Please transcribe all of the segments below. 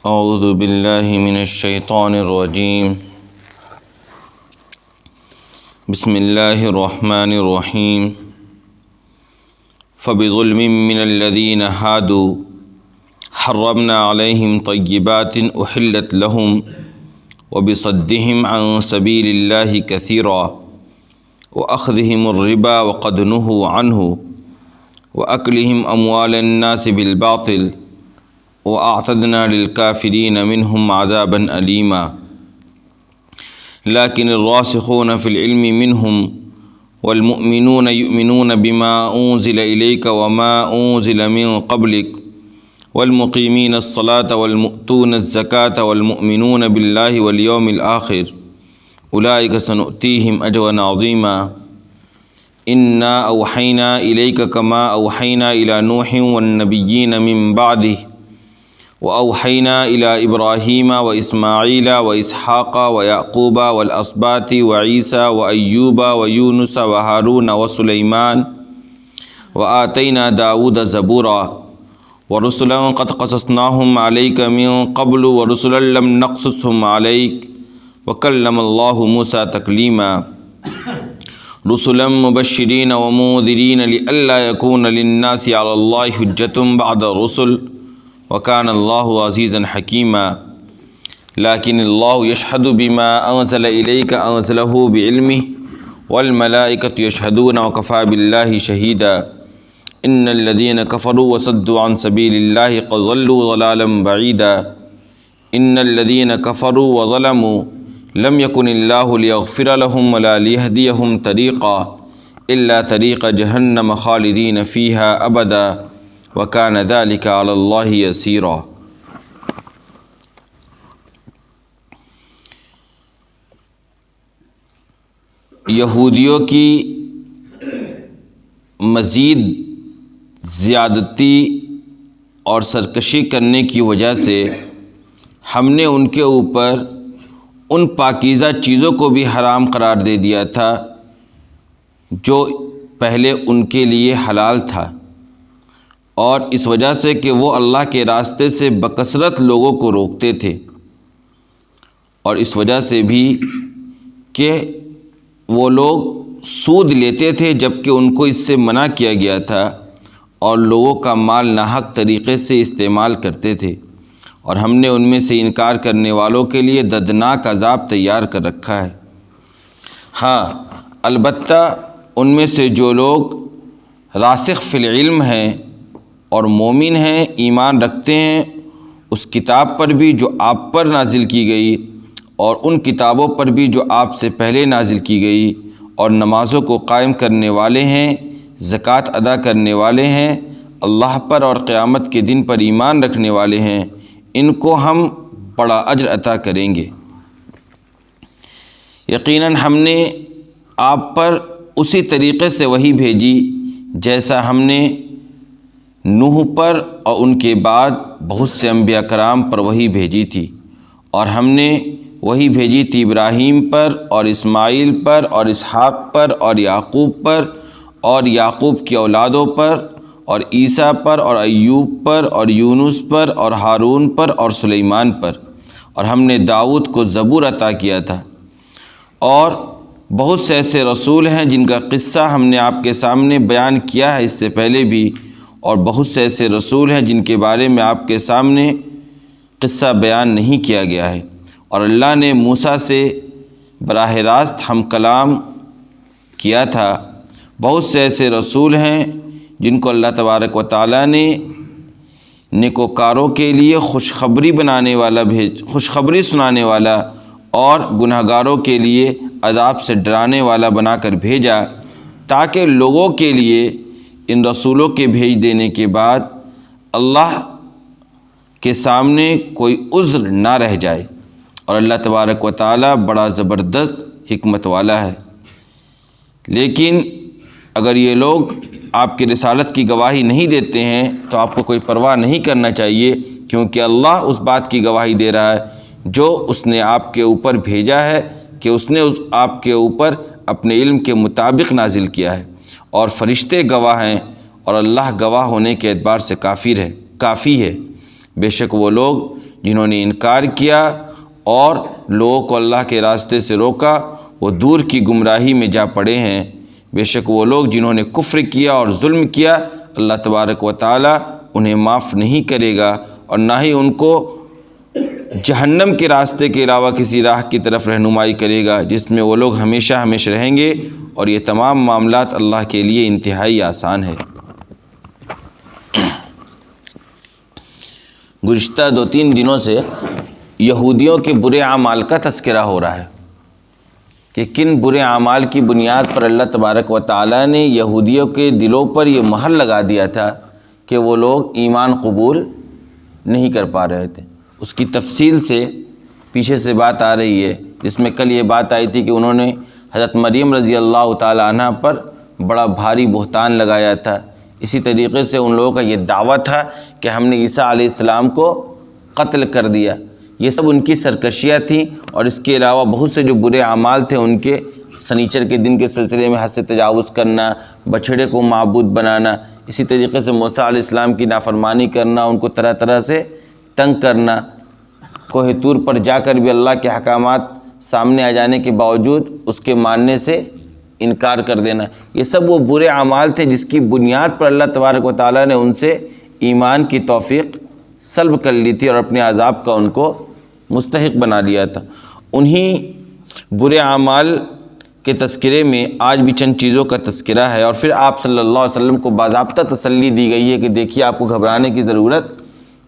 اعوذ باللہ من الشیطان الرجیم بسم اللہ الرحمن الرحیم فبظلم من الذین ہادوا حرمنا علیہم طیبات احلت لہم وبصدہم عن سبیل اللہ کثیرا واخذہم الربا وقد نہوا عنہ واکلہم اموال الناس بالباطل وأعتدنا للكافرين منهم عذابا أليما لكن الراسخون في العلم منهم والمؤمنون يؤمنون بما أنزل إليك وما أنزل من قبلك والمقيمين الصلاة والمؤتون الزكاة والمؤمنون بالله واليوم الآخر أولئك سنؤتيهم أجرا عظيما إنا أوحينا إليك كما أوحينا إلى نوح والنبيين من بعده وأوحينا إلى إبراهيم وإسماعيل وإسحاق ويعقوب والأسباط وعيسى وأيوب ويونس وهارون وسليمان وآتينا داود زبورا ورسلا قد قصصناهم عليك من قبل ورسلا لم نقصصهم عليك وكلم الله موسى تكليما رسلا مبشرين ومنذرين لئلا يكون للناس على الله حجة بعد الرسل وكان الله عزيزا حكيما لكن الله يشهد بما أنزل إليك أنزله بعلمه والملائكة يشهدون وكفى بالله شهيدا إن الذين كفروا وصدوا عن سبيل الله قد ضلوا ضلالا بعيدا إن الذين كفروا وظلموا لم يكن الله ليغفر لهم ولا ليهديهم طريقا إلا طريق جهنم خالدين فيها أبدا وَكَانَ ذَلِكَ عَلَى اللَّهِ يَسِيرًا۔ یہودیوں کی مزید زیادتی اور سرکشی کرنے کی وجہ سے ہم نے ان کے اوپر ان پاکیزہ چیزوں کو بھی حرام قرار دے دیا تھا جو پہلے ان کے لیے حلال تھا، اور اس وجہ سے کہ وہ اللہ کے راستے سے بکثرت لوگوں کو روکتے تھے، اور اس وجہ سے بھی کہ وہ لوگ سود لیتے تھے جبکہ ان کو اس سے منع کیا گیا تھا، اور لوگوں کا مال ناحق طریقے سے استعمال کرتے تھے، اور ہم نے ان میں سے انکار کرنے والوں کے لیے دردناک عذاب تیار کر رکھا ہے۔ ہاں البتہ ان میں سے جو لوگ راسخ فی العلم ہیں اور مومن ہیں، ایمان رکھتے ہیں اس کتاب پر بھی جو آپ پر نازل کی گئی اور ان کتابوں پر بھی جو آپ سے پہلے نازل کی گئی، اور نمازوں کو قائم کرنے والے ہیں، زکوٰۃ ادا کرنے والے ہیں، اللہ پر اور قیامت کے دن پر ایمان رکھنے والے ہیں، ان کو ہم بڑا اجر عطا کریں گے۔ یقیناً ہم نے آپ پر اسی طریقے سے وحی بھیجی جیسا ہم نے نوح پر اور ان کے بعد بہت سے انبیاء کرام پر وحی بھیجی تھی، اور ہم نے وحی بھیجی تھی ابراہیم پر اور اسماعیل پر اور اسحاق پر اور یعقوب پر اور یعقوب کی اولادوں پر اور عیسیٰ پر اور ایوب پر اور یونس پر اور ہارون پر اور سلیمان پر، اور ہم نے داؤد کو زبور عطا کیا تھا۔ اور بہت سے ایسے رسول ہیں جن کا قصہ ہم نے آپ کے سامنے بیان کیا ہے اس سے پہلے بھی، اور بہت سے ایسے رسول ہیں جن کے بارے میں آپ کے سامنے قصہ بیان نہیں کیا گیا ہے، اور اللہ نے موسیٰ سے براہ راست ہم کلام کیا تھا۔ بہت سے ایسے رسول ہیں جن کو اللہ تبارک و تعالیٰ نے نیکوکاروں کے لیے خوشخبری سنانے والا اور گنہگاروں کے لیے عذاب سے ڈرانے والا بنا کر بھیجا، تاکہ لوگوں کے لیے ان رسولوں کے بھیج دینے کے بعد اللہ کے سامنے کوئی عذر نہ رہ جائے، اور اللہ تبارک و تعالیٰ بڑا زبردست حکمت والا ہے۔ لیکن اگر یہ لوگ آپ کی رسالت کی گواہی نہیں دیتے ہیں تو آپ کو کوئی پرواہ نہیں کرنا چاہیے، کیونکہ اللہ اس بات کی گواہی دے رہا ہے جو اس نے آپ کے اوپر بھیجا ہے، کہ اس نے آپ کے اوپر اپنے علم کے مطابق نازل کیا ہے، اور فرشتے گواہ ہیں، اور اللہ گواہ ہونے کے اعتبار سے کافی ہے۔ بے شک وہ لوگ جنہوں نے انکار کیا اور لوگوں کو اللہ کے راستے سے روکا وہ دور کی گمراہی میں جا پڑے ہیں۔ بے شک وہ لوگ جنہوں نے کفر کیا اور ظلم کیا اللہ تبارک و تعالی انہیں معاف نہیں کرے گا اور نہ ہی ان کو جہنم کے راستے کے علاوہ کسی راہ کی طرف رہنمائی کرے گا جس میں وہ لوگ ہمیشہ ہمیشہ رہیں گے، اور یہ تمام معاملات اللہ کے لیے انتہائی آسان ہے۔ گزشتہ 2-3 دنوں سے یہودیوں کے برے اعمال کا تذکرہ ہو رہا ہے کہ کن برے اعمال کی بنیاد پر اللہ تبارک و تعالیٰ نے یہودیوں کے دلوں پر یہ مہر لگا دیا تھا کہ وہ لوگ ایمان قبول نہیں کر پا رہے تھے۔ اس کی تفصیل سے پیچھے سے بات آ رہی ہے، جس میں کل یہ بات آئی تھی کہ انہوں نے حضرت مریم رضی اللہ تعالیٰ عنہ پر بڑا بھاری بہتان لگایا تھا۔ اسی طریقے سے ان لوگوں کا یہ دعویٰ تھا کہ ہم نے عیسیٰ علیہ السلام کو قتل کر دیا۔ یہ سب ان کی سرکشیاں تھیں، اور اس کے علاوہ بہت سے جو برے اعمال تھے ان کے سنیچر کے دن کے سلسلے میں حد سے تجاوز کرنا، بچھڑے کو معبود بنانا، اسی طریقے سے موسیٰ علیہ السلام کی نافرمانی کرنا، ان کو طرح طرح سے تنگ کرنا، کوہ طور پر جا کر بھی اللہ کے احکامات سامنے آ جانے کے باوجود اس کے ماننے سے انکار کر دینا۔ یہ سب وہ برے اعمال تھے جس کی بنیاد پر اللہ تبارک و تعالیٰ نے ان سے ایمان کی توفیق سلب کر لی تھی اور اپنے عذاب کا ان کو مستحق بنا لیا تھا۔ انہی برے اعمال کے تذکرے میں آج بھی چند چیزوں کا تذکرہ ہے، اور پھر آپ صلی اللہ علیہ وسلم کو باضابطہ تسلی دی گئی ہے کہ دیکھیے آپ کو گھبرانے کی ضرورت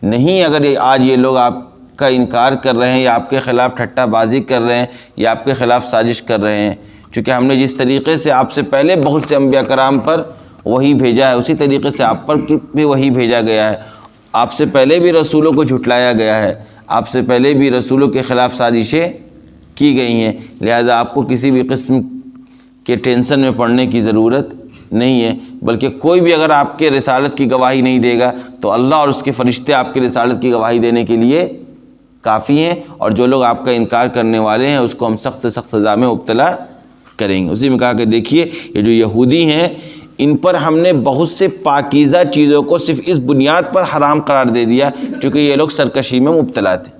نہیں۔ اگر آج یہ لوگ آپ کا انکار کر رہے ہیں یا آپ کے خلاف ٹھٹا بازی کر رہے ہیں یا آپ کے خلاف سازش کر رہے ہیں، چونکہ ہم نے جس طریقے سے آپ سے پہلے بہت سے انبیاء کرام پر وحی بھیجا ہے اسی طریقے سے آپ پر بھی وحی بھیجا گیا ہے۔ آپ سے پہلے بھی رسولوں کو جھٹلایا گیا ہے، آپ سے پہلے بھی رسولوں کے خلاف سازشیں کی گئی ہیں، لہذا آپ کو کسی بھی قسم کے ٹینشن میں پڑنے کی ضرورت نہیں ہے، بلکہ کوئی بھی اگر آپ کے رسالت کی گواہی نہیں دے گا تو اللہ اور اس کے فرشتے آپ کے رسالت کی گواہی دینے کے لیے کافی ہیں، اور جو لوگ آپ کا انکار کرنے والے ہیں اس کو ہم سخت سے سخت سزا میں مبتلا کریں گے۔ اسی میں کہا کہ دیکھیے یہ جو یہودی ہیں ان پر ہم نے بہت سے پاکیزہ چیزوں کو صرف اس بنیاد پر حرام قرار دے دیا چونکہ یہ لوگ سرکشی میں مبتلا تھے،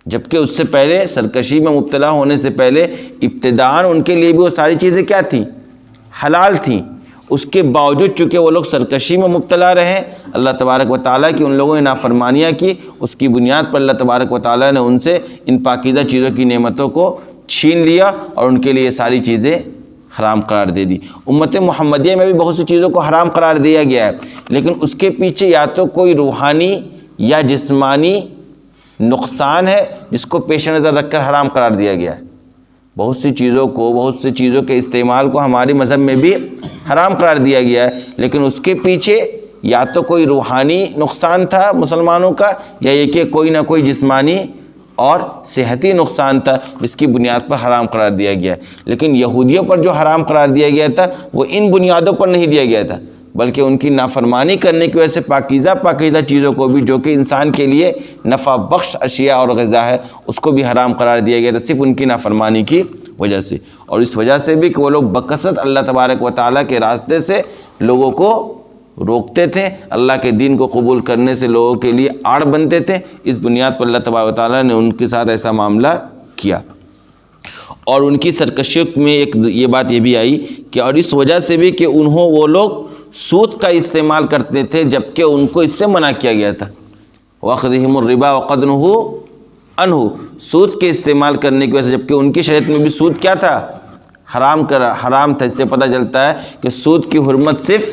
جبکہ اس سے پہلے سرکشی میں مبتلا ہونے سے پہلے ابتداءً ان کے لیے بھی وہ ساری چیزیں کیا تھیں؟ حلال تھیں۔ اس کے باوجود چونکہ وہ لوگ سرکشی میں مبتلا رہے، اللہ تبارک و تعالیٰ کی ان لوگوں نے نافرمانیاں کی، اس کی بنیاد پر اللہ تبارک و تعالیٰ نے ان سے ان پاکیزہ چیزوں کی نعمتوں کو چھین لیا اور ان کے لیے یہ ساری چیزیں حرام قرار دے دی۔ امت محمدیہ میں بھی بہت سی چیزوں کو حرام قرار دیا گیا ہے، لیکن اس کے پیچھے یا تو کوئی روحانی یا جسمانی نقصان ہے جس کو پیش نظر رکھ کر حرام قرار دیا گیا ہے۔ بہت سی چیزوں کے استعمال کو ہمارے مذہب میں بھی حرام قرار دیا گیا ہے، لیکن اس کے پیچھے یا تو کوئی روحانی نقصان تھا مسلمانوں کا، یا یہ کہ کوئی نہ کوئی جسمانی اور صحتی نقصان تھا جس کی بنیاد پر حرام قرار دیا گیا ہے۔ لیکن یہودیوں پر جو حرام قرار دیا گیا تھا وہ ان بنیادوں پر نہیں دیا گیا تھا، بلکہ ان کی نافرمانی کرنے کی وجہ سے پاکیزہ چیزوں کو بھی جو کہ انسان کے لیے نفع بخش اشیاء اور غذا ہے اس کو بھی حرام قرار دیا گیا تھا، صرف ان کی نافرمانی کی وجہ سے، اور اس وجہ سے بھی کہ وہ لوگ بکثرت اللہ تبارک و تعالیٰ کے راستے سے لوگوں کو روکتے تھے، اللہ کے دین کو قبول کرنے سے لوگوں کے لیے آڑ بنتے تھے۔ اس بنیاد پر اللہ تبارک و تعالیٰ نے ان کے ساتھ ایسا معاملہ کیا، اور ان کی سرکشیوں میں ایک یہ بات یہ بھی آئی کہ اور اس وجہ سے بھی کہ وہ لوگ سود کا استعمال کرتے تھے جبکہ ان کو اس سے منع کیا گیا تھا۔ وَأَخْذِهِمُ الرِّبَا وَقَدْ نُهُوا عَنْهُ، سود کے استعمال کرنے کی وجہ سے، جبکہ ان کی شریعت میں بھی سود کیا تھا؟ حرام تھا۔ اس سے پتہ چلتا ہے کہ سود کی حرمت صرف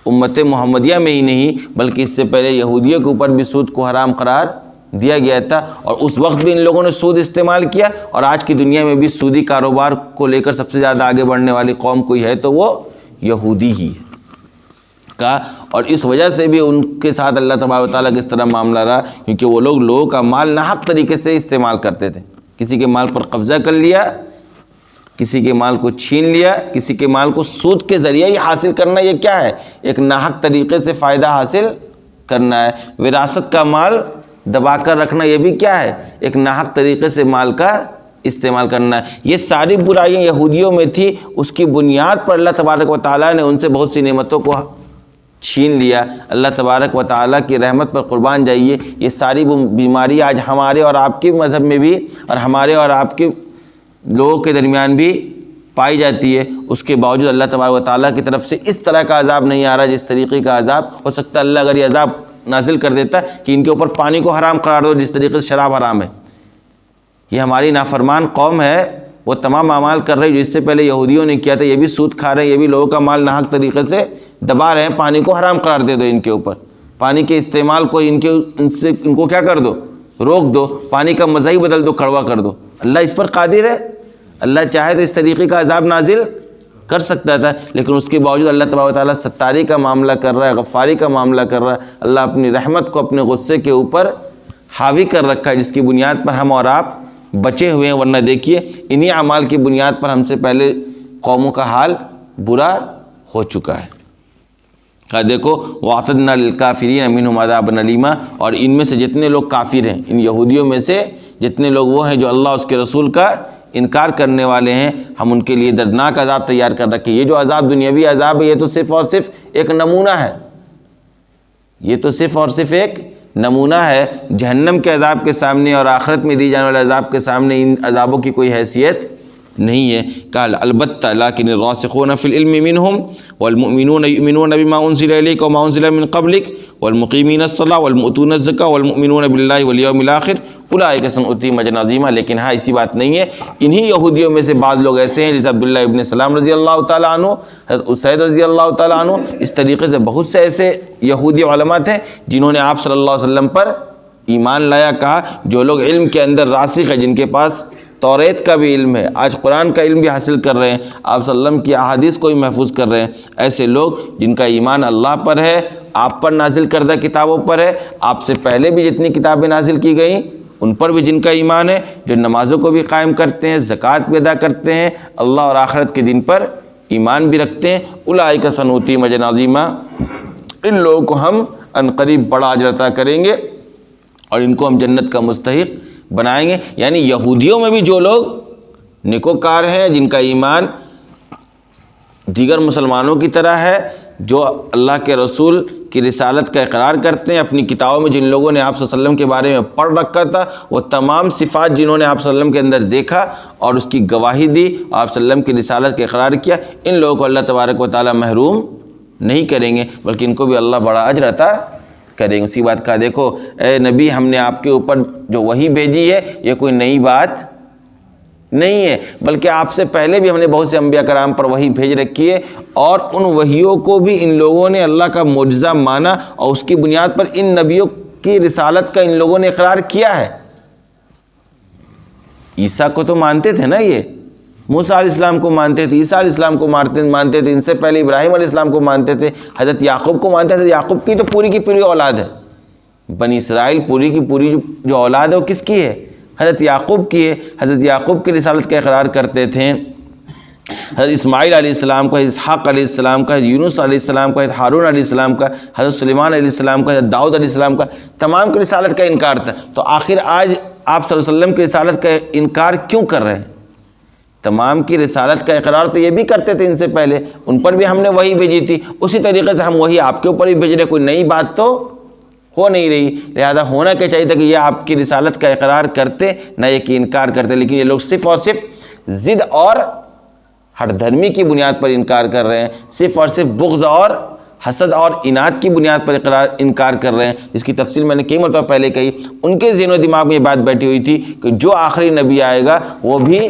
امت محمدیہ میں ہی نہیں بلکہ اس سے پہلے یہودیوں کے اوپر بھی سود کو حرام قرار دیا گیا تھا، اور اس وقت بھی ان لوگوں نے سود استعمال کیا، اور آج کی دنیا میں بھی سودی کاروبار کو لے کر سب سے زیادہ آگے بڑھنے والی قوم کوئی ہے تو وہ یہودی ہی ہے کا، اور اس وجہ سے بھی ان کے ساتھ اللہ تبارک و تعالیٰ کا اس طرح معاملہ رہا کیونکہ وہ لوگ لوگوں کا مال ناحق طریقے سے استعمال کرتے تھے۔ کسی کے مال پر قبضہ کر لیا، کسی کے مال کو چھین لیا، کسی کے مال کو سود کے ذریعے ہی حاصل کرنا، یہ کیا ہے؟ ایک ناحق طریقے سے فائدہ حاصل کرنا ہے۔ وراثت کا مال دبا کر رکھنا، یہ بھی کیا ہے؟ ایک ناحق طریقے سے مال کا استعمال کرنا ہے۔ یہ ساری برائیاں یہودیوں میں تھی، اس کی بنیاد پر اللہ تبارک و تعالیٰ نے ان سے بہت سی نعمتوں کو چھین لیا۔ اللہ تبارک و تعالیٰ کی رحمت پر قربان جائیے، یہ ساری بیماری آج ہمارے اور آپ کے مذہب میں بھی اور ہمارے اور آپ کے لوگوں کے درمیان بھی پائی جاتی ہے۔ اس کے باوجود اللہ تبارک و تعالیٰ کی طرف سے اس طرح کا عذاب نہیں آ رہا جس طریقے کا عذاب ہو سکتا ہے۔ اللہ اگر یہ عذاب نازل کر دیتا ہے کہ ان کے اوپر پانی کو حرام قرار دو جس طریقے سے شراب حرام ہے، یہ ہماری نافرمان قوم ہے، وہ تمام اعمال کر رہی جس سے پہلے یہودیوں نے کیا تھا، یہ بھی سود کھا رہے ہیں، یہ بھی لوگوں کا مال ناحق طریقے سے دبا رہے ہیں۔ پانی کو حرام قرار دے دو ان کے اوپر، پانی کے استعمال کو ان کو کیا کر دو، روک دو، پانی کا مزہ ہی بدل دو، کڑوا کر دو۔ اللہ اس پر قادر ہے، اللہ چاہے تو اس طریقے کا عذاب نازل کر سکتا تھا، لیکن اس کے باوجود اللہ تبارک و تعالیٰ ستاری کا معاملہ کر رہا ہے، غفاری کا معاملہ کر رہا ہے۔ اللہ اپنی رحمت کو اپنے غصے کے اوپر حاوی کر رکھا ہے، جس کی بنیاد پر ہم اور آپ بچے ہوئے ہیں، ورنہ دیکھیے انہی اعمال کی بنیاد پر ہم سے پہلے قوموں کا حال برا ہو چکا ہے۔ کہا دیکھو وَأَعْتَدْنَا لِلْكَافِرِينَ مِنْهُمْ عَذَابًا أَلِيمًا، اور ان میں سے جتنے لوگ کافر ہیں، ان یہودیوں میں سے جتنے لوگ وہ ہیں جو اللہ اس کے رسول کا انکار کرنے والے ہیں، ہم ان کے لیے دردناک عذاب تیار کر رکھے۔ یہ جو عذاب دنیاوی عذاب ہے، یہ تو صرف اور صرف ایک نمونہ ہے، یہ تو صرف اور صرف ایک نمونہ ہے۔ جہنم کے عذاب کے سامنے اور آخرت میں دی جانے والے عذاب کے سامنے ان عذابوں کی کوئی حیثیت نہیں ہے۔ قال البتہ لیکن الراسخون فی العلم منہم والمؤمنون یؤمنون بما انزل الیک وما انزل من قبلک والمقیمین الصلاۃ والمؤتون الزکاۃ والمؤمنون باللہ والیوم الآخر اولئک سنؤتیہم اجرا عظیما۔ لیکن ہاں ایسی بات نہیں ہے، انہی یہودیوں میں سے بعض لوگ ایسے ہیں جیسے عبداللہ ابن سلام رضی اللہ تعالیٰ عنہ، حضرت اسید رضی اللہ تعالیٰ عنہ، اس طریقے سے بہت سے ایسے یہودی علماء تھے جنہوں نے آپ صلی اللہ علیہ وسلم پر ایمان لایا۔ کہا جو لوگ علم کے اندر راسخ ہے، جن کے پاس توریت کا بھی علم ہے، آج قرآن کا علم بھی حاصل کر رہے ہیں، آپ صلی اللہ علیہ وسلم کی احادیث کو بھی محفوظ کر رہے ہیں، ایسے لوگ جن کا ایمان اللہ پر ہے، آپ پر نازل کردہ کتابوں پر ہے، آپ سے پہلے بھی جتنی کتابیں نازل کی گئیں ان پر بھی جن کا ایمان ہے، جو نمازوں کو بھی قائم کرتے ہیں، زکوٰۃ بھی ادا کرتے ہیں، اللہ اور آخرت کے دن پر ایمان بھی رکھتے ہیں، اولئک سنؤتیہم اجرا عظیما، ان لوگوں کو ہم عنقریب بڑا اجر عطا کریں گے اور ان کو ہم جنت کا مستحق بنائیں گے۔ یعنی یہودیوں میں بھی جو لوگ نیکوکار ہیں، جن کا ایمان دیگر مسلمانوں کی طرح ہے، جو اللہ کے رسول کی رسالت کا اقرار کرتے ہیں، اپنی کتابوں میں جن لوگوں نے آپ صلی اللہ علیہ وسلم کے بارے میں پڑھ رکھا تھا، وہ تمام صفات جنہوں نے آپ صلی اللہ علیہ وسلم کے اندر دیکھا اور اس کی گواہی دی، آپ صلی اللہ علیہ وسلم کی رسالت کا اقرار کیا، ان لوگوں کو اللہ تبارک و تعالیٰ محروم نہیں کریں گے، بلکہ ان کو بھی اللہ بڑا اجر عطا کریں گے۔ اسی بات کا دیکھو اے نبی، ہم نے آپ کے اوپر جو وحی بھیجی ہے یہ کوئی نئی بات نہیں ہے، بلکہ آپ سے پہلے بھی ہم نے بہت سے انبیاء کرام پر وحی بھیج رکھی ہے، اور ان وحیوں کو بھی ان لوگوں نے اللہ کا معجزہ مانا اور اس کی بنیاد پر ان نبیوں کی رسالت کا ان لوگوں نے اقرار کیا ہے۔ عیسیٰ کو تو مانتے تھے نا، یہ موسیٰ علیہ السلام کو مانتے تھے، عیسیٰ علیہ السلام کو مانتے تھے، ان سے پہلے ابراہیم علیہ السلام کو مانتے تھے، حضرت یعقوب کو مانتے تھے۔ یعقوب کی تو پوری کی پوری اولاد ہے، بنی اسرائیل پوری کی پوری جو اولاد ہے وہ کس کی ہے؟ حضرت یعقوب کی ہے۔ حضرت یعقوب کی رسالت کا اقرار کرتے تھے، حضرت اسماعیل علیہ السلام کا، اسحاق علیہ السلام کا، یونس علیہ السلام کا، حضرت ہارون علیہ السلام کا، حضرت سلیمان علیہ السلام کا، حضرت داؤد علیہ السلام کا، تمام کی رسالت کا انکار تھا۔ تو آخر آج آپ صلی اللہ علیہ وسلم کی رسالت کا انکار کیوں کر رہے ہیں؟ تمام کی رسالت کا اقرار تو یہ بھی کرتے تھے ان سے پہلے، ان پر بھی ہم نے وحی بھیجی تھی، اسی طریقے سے ہم وہی آپ کے اوپر بھی بھیج رہے، کوئی نئی بات تو ہو نہیں رہی۔ لہذا ہونا کیا چاہیے تھا کہ یہ آپ کی رسالت کا اقرار کرتے، نہ یہ کہ انکار کرتے، لیکن یہ لوگ صرف اور صرف ضد اور ہر دھرمی کی بنیاد پر انکار کر رہے ہیں، صرف اور صرف بغض اور حسد اور اناد کی بنیاد پر انکار کر رہے ہیں، جس کی تفصیل میں نے کئی مرتبہ پہلے کہی۔ ان کے ذہن و دماغ میں یہ بات بیٹھی ہوئی تھی کہ جو آخری نبی آئے گا وہ بھی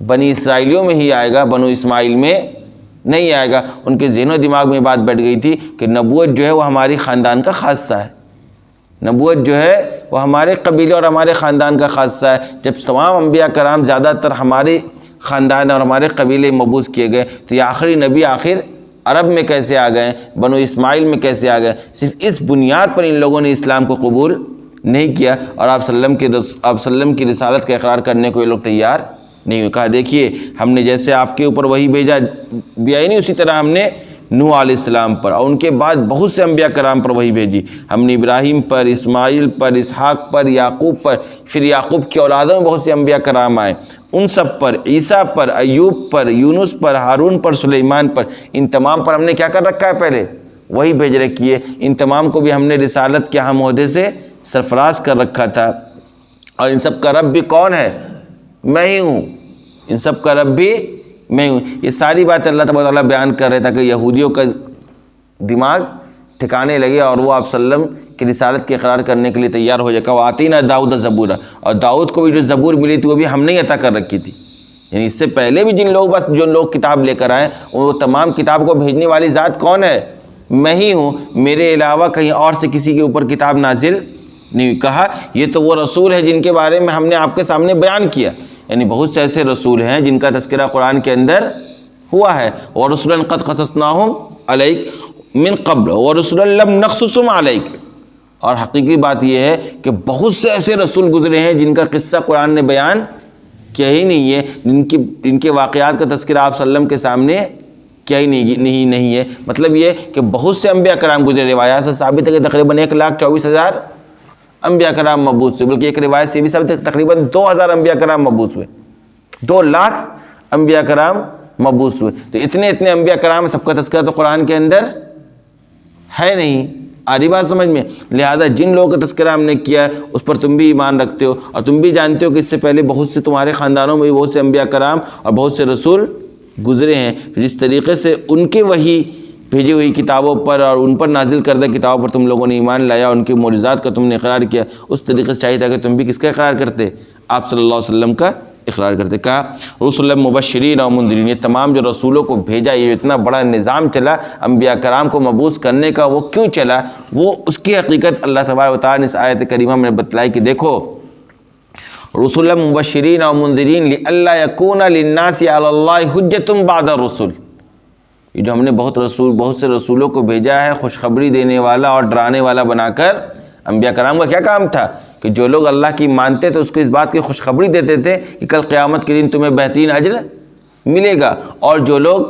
بنی اسرائیلیوں میں ہی آئے گا، بنو اسماعیل میں نہیں آئے گا۔ ان کے ذہن و دماغ میں بات بیٹھ گئی تھی کہ نبوت جو ہے وہ ہماری خاندان کا خاصہ ہے، نبوت جو ہے وہ ہمارے قبیلے اور ہمارے خاندان کا خاصہ ہے۔ جب تمام انبیاء کرام زیادہ تر ہمارے خاندان اور ہمارے قبیلے مبعوث کیے گئے، تو یہ آخری نبی آخر عرب میں کیسے آ گئے، بنو اسماعیل میں کیسے آ گئے؟ صرف اس بنیاد پر ان لوگوں نے اسلام کو قبول نہیں کیا، اور آپ صلی اللہ علیہ وسلم کی رسالت کا اقرار کرنے کو یہ لوگ تیار نہیں ہوئے۔ کہا دیکھیے ہم نے جیسے آپ کے اوپر وہی بھیجا بھی آئی نہیں، اسی طرح ہم نے نوح علیہ السلام پر اور ان کے بعد بہت سے انبیاء کرام پر وہی بھیجی۔ ہم نے ابراہیم پر، اسماعیل پر، اسحاق پر، یعقوب پر، پھر یعقوب کی اولادوں میں بہت سے انبیاء کرام آئے، ان سب پر، عیسیٰ پر، ایوب پر، یونس پر، ہارون پر، سلیمان پر، ان تمام پر ہم نے کیا کر رکھا ہے؟ پہلے وہی بھیج رکھی ہے۔ ان تمام کو بھی ہم نے رسالت کے اہم عہدے سے سرفراز کر رکھا تھا۔ اور ان سب کا رب بھی کون ہے؟ میں ہی ہوں۔ ان سب کا رب بھی میں ہوں۔ یہ ساری باتیں اللہ تبارک و تعالیٰ بیان کر رہے تاکہ یہودیوں کا دماغ ٹھکانے لگے اور وہ آپ صلی اللہ علیہ وسلم کی رسالت کے اقرار کرنے کے لیے تیار ہو جائے گا۔ وَآتَيْنَا دَاوُدَ زَبُورًا، اور داؤد کو بھی جو زبور ملی تھی وہ بھی ہم نے عطا کر رکھی تھی۔ یعنی اس سے پہلے بھی جو لوگ کتاب لے کر آئے وہ تمام کتاب کو بھیجنے والی ذات کون ہے؟ میں ہی ہوں، میرے علاوہ کہیں اور سے کسی کے اوپر کتاب نازل نہیں ہوئی۔ کہا یہ تو وہ رسول ہے جن کے بارے میں ہم نے آپ کے سامنے بیان کیا۔ یعنی بہت سے ایسے رسول ہیں جن کا تذکرہ قرآن کے اندر ہوا ہے۔ وَرُسُلًا قَدْ قَصَصْنَاهُمْ عَلَيْكَ مِن قَبْلُ وَرُسُلًا لَمْ نَقْصُصْهُمْ عَلَيْكَ۔ اور حقیقی بات یہ ہے کہ بہت سے ایسے رسول گزرے ہیں جن کا قصہ قرآن نے بیان کیا ہی نہیں ہے، جن کے واقعات کا تذکرہ آپ صلی اللہ علیہ وسلم کے سامنے کیا ہی نہیں ہے۔ مطلب یہ کہ بہت سے انبیاء کرام گزرے۔ روایات سے ثابت ہے کہ تقریباً 1,24,000 انبیاء کرام مبعوث ہوئے، بلکہ ایک روایت سے بھی ثابت ہے تقریباً 2,000 انبیاء کرام مبعوث ہوئے، 2,00,000 انبیاء کرام مبعوث ہوئے۔ تو اتنے انبیاء کرام سب کا تذکرہ تو قرآن کے اندر ہے نہیں۔ آری بات سمجھ میں؟ لہذا جن لوگوں کا تذکرہ ہم نے کیا ہے اس پر تم بھی ایمان رکھتے ہو، اور تم بھی جانتے ہو کہ اس سے پہلے بہت سے تمہارے خاندانوں میں بھی بہت سے انبیاء کرام اور بہت سے رسول گزرے ہیں۔ جس طریقے سے ان کے وحی بھیجی ہوئی کتابوں پر اور ان پر نازل کردہ کتابوں پر تم لوگوں نے ایمان لایا، ان کے معجزات کا تم نے اقرار کیا، اس طریقے سے چاہیے تھا کہ تم بھی کس کا اقرار کرتے؟ آپ صلی اللہ علیہ وسلم کا اقرار کرتے۔ کہا رسلا مبشرین و منذرین، یہ تمام جو رسولوں کو بھیجا، یہ اتنا بڑا نظام چلا انبیاء کرام کو مبعوث کرنے کا، وہ کیوں چلا؟ وہ اس کی حقیقت اللہ تبارک و تعالیٰ نے اس آیت کریمہ میں بتلائی کہ دیکھو رسلا مبشرین و منذرین لئلا یکون للناس علی اللہ حجۃ بعد الرسل۔ یہ جو ہم نے بہت سے رسولوں کو بھیجا ہے خوشخبری دینے والا اور ڈرانے والا بنا کر۔ انبیاء کرام کا کیا کام تھا کہ جو لوگ اللہ کی مانتے تھے اس کو اس بات کی خوشخبری دیتے تھے کہ کل قیامت کے دن تمہیں بہترین اجر ملے گا، اور جو لوگ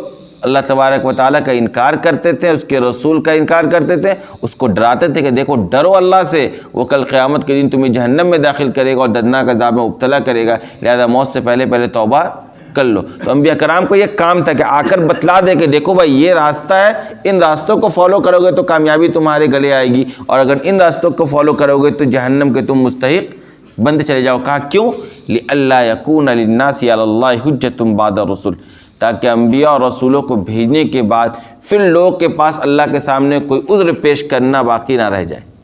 اللہ تبارک و تعالیٰ کا انکار کرتے تھے، اس کے رسول کا انکار کرتے تھے، اس کو ڈراتے تھے کہ دیکھو ڈرو اللہ سے، وہ کل قیامت کے دن تمہیں جہنم میں داخل کرے گا اور دردناک عذاب میں مبتلا کرے گا، لہذا موت سے پہلے توبہ کر لو۔ تو انبیاء کرام کو یہ کام تھا کہ آ کر بتلا دے کہ دیکھو بھائی یہ راستہ ہے، ان راستوں کو فالو کرو گے تو کامیابی تمہارے گلے آئے گی، اور اگر ان راستوں کو فالو کرو گے تو جہنم کے تم مستحق بنتے چلے جاؤ۔ کہا کیوں؟ لئلا یکون للناس علی اللہ حجۃ بعد الرسل، تاکہ انبیاء اور رسولوں کو بھیجنے کے بعد پھر لوگوں کے پاس اللہ کے سامنے کوئی عذر پیش کرنا باقی نہ رہ جائے۔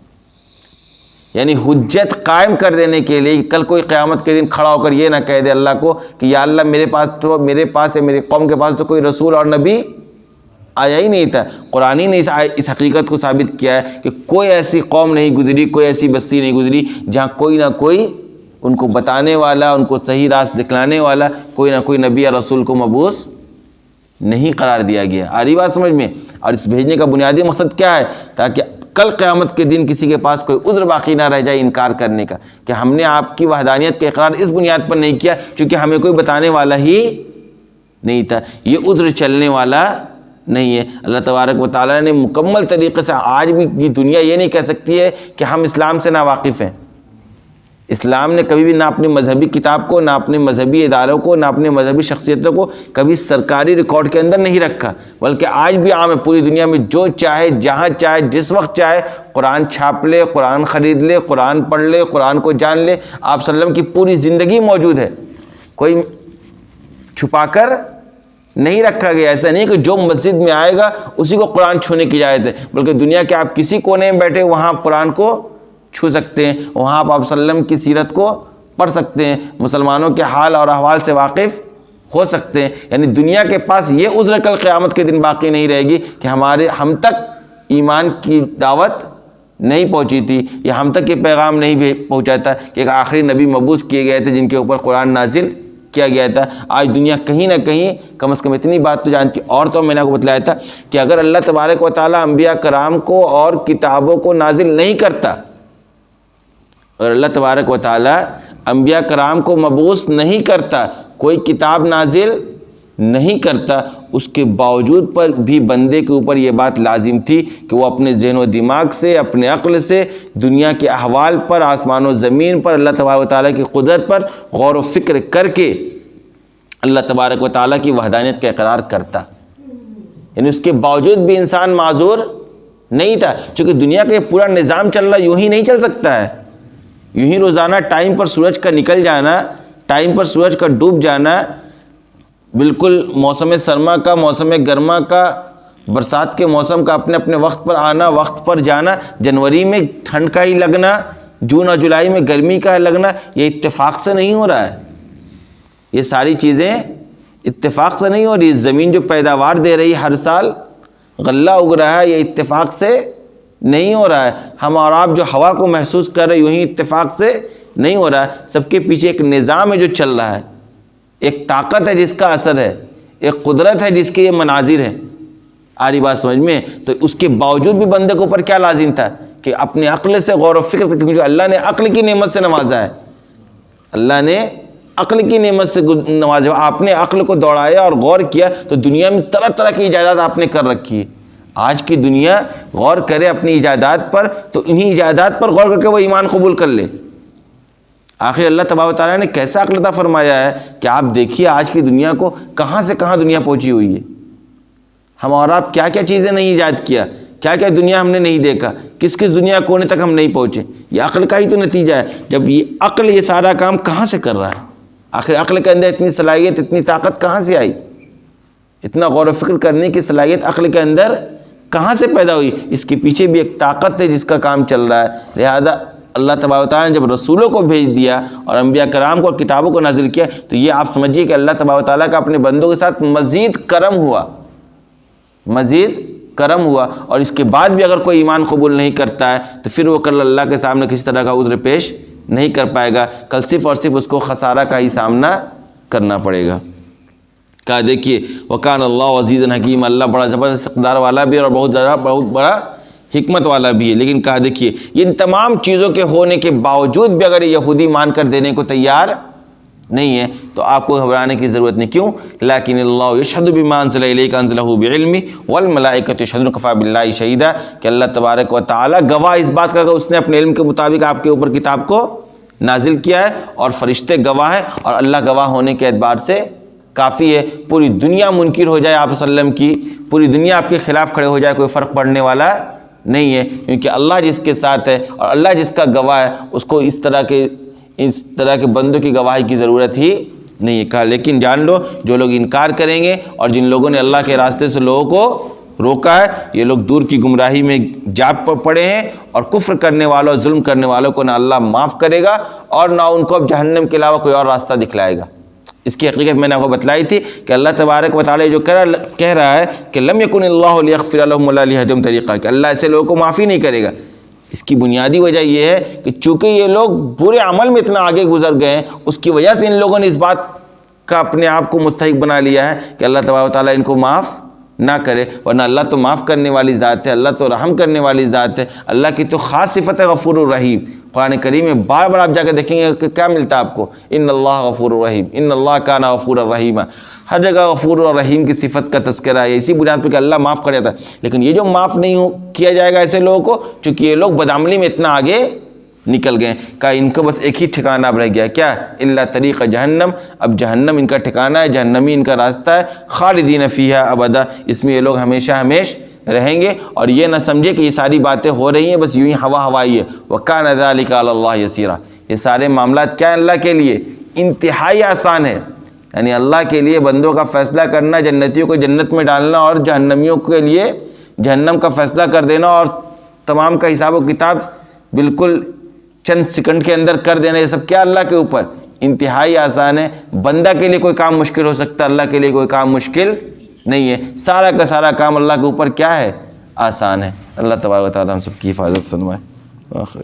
یعنی حجت قائم کر دینے کے لیے کل کوئی قیامت کے دن کھڑا ہو کر یہ نہ کہہ دے اللہ کو کہ یا اللہ میرے پاس میری قوم کے پاس تو کوئی رسول اور نبی آیا ہی نہیں تھا۔ قرآن ہی نے اس حقیقت کو ثابت کیا ہے کہ کوئی ایسی قوم نہیں گزری، کوئی ایسی بستی نہیں گزری جہاں کوئی نہ کوئی ان کو بتانے والا، ان کو صحیح راست دکھلانے والا کوئی نہ کوئی نبی یا رسول کو مبعوث نہیں قرار دیا گیا۔ آ رہی بات سمجھ میں؟ اور اس بھیجنے کا بنیادی مقصد کیا ہے؟ تاکہ کل قیامت کے دن کسی کے پاس کوئی عذر باقی نہ رہ جائے انکار کرنے کا، کہ ہم نے آپ کی وحدانیت کا اقرار اس بنیاد پر نہیں کیا چونکہ ہمیں کوئی بتانے والا ہی نہیں تھا، یہ عذر چلنے والا نہیں ہے۔ اللہ تبارک و تعالیٰ نے مکمل طریقے سے، آج بھی یہ دنیا یہ نہیں کہہ سکتی ہے کہ ہم اسلام سے ناواقف ہیں۔ اسلام نے کبھی بھی نہ اپنی مذہبی کتاب کو، نہ اپنے مذہبی اداروں کو، نہ اپنے مذہبی شخصیتوں کو کبھی سرکاری ریکارڈ کے اندر نہیں رکھا، بلکہ آج بھی عام ہے، پوری دنیا میں جو چاہے، جہاں چاہے، جس وقت چاہے قرآن چھاپ لے، قرآن خرید لے، قرآن پڑھ لے، قرآن کو جان لے۔ آپ صلی اللہ علیہ وسلم کی پوری زندگی موجود ہے، کوئی چھپا کر نہیں رکھا گیا۔ ایسا نہیں کہ جو مسجد میں آئے گا اسی کو قرآن چھونے کی اجازت ہے، بلکہ دنیا کے آپ کسی کونے میں بیٹھے وہاں قرآن کو چھو سکتے ہیں، وہاں آپ صلی اللہ علیہ وسلم کی سیرت کو پڑھ سکتے ہیں، مسلمانوں کے حال اور احوال سے واقف ہو سکتے ہیں۔ یعنی دنیا کے پاس یہ عذر کل قیامت کے دن باقی نہیں رہے گی کہ ہم تک ایمان کی دعوت نہیں پہنچی تھی، یا ہم تک یہ پیغام نہیں پہنچا تھا کہ ایک آخری نبی مبعوث کیے گئے تھے جن کے اوپر قرآن نازل کیا گیا تھا۔ آج دنیا کہیں نہ کہیں کم از کم اتنی بات تو جانتی، اور تو میں نے آپ کو بتلایا تھا کہ اگر اللہ تبارک و تعالیٰ انبیاء کرام کو اور کتابوں کو نازل نہیں کرتا، اور اللہ تبارک و تعالیٰ انبیاء کرام کو مبعوث نہیں کرتا، کوئی کتاب نازل نہیں کرتا، اس کے باوجود پر بھی بندے کے اوپر یہ بات لازم تھی کہ وہ اپنے ذہن و دماغ سے، اپنے عقل سے دنیا کے احوال پر، آسمان و زمین پر، اللہ تبارک و تعالیٰ کی قدرت پر غور و فکر کر کے اللہ تبارک و تعالیٰ کی وحدانیت کا اقرار کرتا۔ یعنی اس کے باوجود بھی انسان معذور نہیں تھا، چونکہ دنیا کا یہ پورا نظام چل رہا یوں ہی نہیں چل سکتا ہے. یوں ہی روزانہ ٹائم پر سورج کا نکل جانا، ٹائم پر سورج کا ڈوب جانا، بالکل موسم سرما کا، موسم گرما کا، برسات کے موسم کا اپنے اپنے وقت پر آنا، وقت پر جانا، جنوری میں ٹھنڈ کا ہی لگنا، جون اور جولائی میں گرمی کا لگنا، یہ اتفاق سے نہیں ہو رہا ہے. یہ ساری چیزیں اتفاق سے نہیں ہو رہی. زمین جو پیداوار دے رہی ہر سال، غلہ اگ رہا ہے، یہ اتفاق سے نہیں ہو رہا ہے. ہم اور آپ جو ہوا کو محسوس کر رہے ہیں، یوں ہی اتفاق سے نہیں ہو رہا ہے. سب کے پیچھے ایک نظام ہے جو چل رہا ہے، ایک طاقت ہے جس کا اثر ہے، ایک قدرت ہے جس کے یہ مناظر ہیں. آ رہی بات سمجھ میں؟ تو اس کے باوجود بھی بندے کو اوپر کیا لازم تھا کہ اپنے عقل سے غور و فکر کر، کیونکہ اللہ نے عقل کی نعمت سے نوازا ہے. اللہ نے عقل کی نعمت سے نوازا. آپ نے عقل کو دوڑایا اور غور کیا تو دنیا میں طرح طرح کی ایجادات آپ نے کر رکھی ہے. آج کی دنیا غور کرے اپنی ایجادات پر تو انہی ایجادات پر غور کر کے وہ ایمان قبول کر لے. آخر اللہ تبارک و تعالیٰ نے کیسا عقل عطا فرمایا ہے کہ آپ دیکھیے آج کی دنیا کو کہاں سے کہاں دنیا پہنچی ہوئی ہے. ہم اور آپ کیا کیا چیزیں نہیں ایجاد کیا، کیا کیا دنیا ہم نے نہیں دیکھا، کس کس دنیا کونے تک ہم نہیں پہنچے. یہ عقل کا ہی تو نتیجہ ہے. جب یہ عقل یہ سارا کام کہاں سے کر رہا ہے؟ آخر عقل کے اندر اتنی صلاحیت، اتنی طاقت کہاں سے آئی؟ اتنا غور و فکر کرنے کی صلاحیت عقل کے اندر کہاں سے پیدا ہوئی؟ اس کے پیچھے بھی ایک طاقت ہے جس کا کام چل رہا ہے. لہذا اللہ تبارک و تعالیٰ نے جب رسولوں کو بھیج دیا اور انبیاء کرام کو اور کتابوں کو نازل کیا تو یہ آپ سمجھیے کہ اللہ تبارک و تعالیٰ کا اپنے بندوں کے ساتھ مزید کرم ہوا، مزید کرم ہوا. اور اس کے بعد بھی اگر کوئی ایمان قبول نہیں کرتا ہے تو پھر وہ کل اللہ کے سامنے کسی طرح کا عذر پیش نہیں کر پائے گا. کل صرف اور صرف اس کو خسارہ کا ہی سامنا کرنا پڑے گا. کہا دیکھیے وکان اللہ عزیز حکیم، اللہ بڑا زبردست اقدار والا بھی اور بہت بڑا حکمت والا بھی ہے. لیکن کہا دیکھیے ان تمام چیزوں کے ہونے کے باوجود بھی اگر یہودی مان کر دینے کو تیار نہیں ہے تو آپ کو گھبرانے کی ضرورت نہیں. کیوں؟ لیکن اللہ یشہد بما انزل الیک انزلہ بعلمہ والملائکۃ یشہدون کفی باللہ شہیدا، کہ اللہ تبارک و تعالی گواہ اس بات کا کہ اس نے اپنے علم کے مطابق آپ کے اوپر کتاب کو نازل کیا ہے، اور فرشتے گواہ ہیں، اور اللہ گواہ ہونے کے اعتبار سے کافی ہے. پوری دنیا منکر ہو جائے آپ صلی اللہ علیہ وسلم کی، پوری دنیا آپ کے خلاف کھڑے ہو جائے، کوئی فرق پڑنے والا نہیں ہے. کیونکہ اللہ جس کے ساتھ ہے اور اللہ جس کا گواہ ہے اس کو اس طرح کے بندوں کی گواہی کی ضرورت ہی نہیں ہے. کہا لیکن جان لو جو لوگ انکار کریں گے اور جن لوگوں نے اللہ کے راستے سے لوگوں کو روکا ہے، یہ لوگ دور کی گمراہی میں جا پڑے ہیں، اور کفر کرنے والوں، ظلم کرنے والوں کو نہ اللہ معاف کرے گا اور نہ ان کو اب جہنم کے علاوہ کوئی اور راستہ دکھلائے گا. اس کی حقیقت میں نے آپ کو بتلائی تھی کہ اللہ تبارک و تعالی جو کہہ رہا ہے کہ لم یکن اللہ لیغفر لهم ولا لیہدیہم طریقا، کہ اللہ ایسے لوگوں کو معافی نہیں کرے گا. اس کی بنیادی وجہ یہ ہے کہ چونکہ یہ لوگ برے عمل میں اتنا آگے گزر گئے ہیں، اس کی وجہ سے ان لوگوں نے اس بات کا اپنے آپ کو مستحق بنا لیا ہے کہ اللہ تبارک و تعالیٰ ان کو معاف نہ کرے. ورنہ اللہ تو معاف کرنے والی ذات ہے، اللہ تو رحم کرنے والی ذات ہے. اللہ کی تو خاص صفت ہے غفور الرحیم. قرآن کریم میں بار بار آپ جا کے دیکھیں گے کہ کیا ملتا ہے آپ کو، ان اللہ غفور الرحیم، ان اللہ کان غفور الرحیم. ہر جگہ غفور الرحیم کی صفت کا تذکرہ ہے، اسی بنیاد پہ کہ اللہ معاف کر جاتا ہے. لیکن یہ جو معاف نہیں کیا جائے گا ایسے لوگوں کو، چونکہ یہ لوگ بدعملی میں اتنا آگے نکل گئے. کہا ان کو بس ایک ہی ٹھکانہ اب رہ گیا، کیا؟ الا طریق جہنم، اب جہنم ان کا ٹھکانہ ہے، جہنمی ان کا راستہ ہے. خالدین فیہا ابدا، اس میں یہ لوگ ہمیشہ ہمیش رہیں گے. اور یہ نہ سمجھے کہ یہ ساری باتیں ہو رہی ہیں بس یوں ہی ہوا ہوائی ہے. وکان ذلک علی اللہ یسیرا، یہ سارے معاملات کیا ہیں اللہ کے لیے انتہائی آسان ہے. یعنی اللہ کے لیے بندوں کا فیصلہ کرنا، جنتیوں کو جنت میں ڈالنا اور جہنمیوں کے لیے جہنم کا فیصلہ کر دینا، اور تمام کا حساب و کتاب بالکل چند سیکنڈ کے اندر کر دینا، یہ سب کیا اللہ کے اوپر انتہائی آسان ہے. بندہ کے لیے کوئی کام مشکل ہو سکتا ہے، اللہ کے لیے کوئی کام مشکل نہیں ہے. سارا کا سارا کام اللہ کے اوپر کیا ہے؟ آسان ہے. اللہ تبارک و تعالی ہم سب کی حفاظت فرمائے. آخر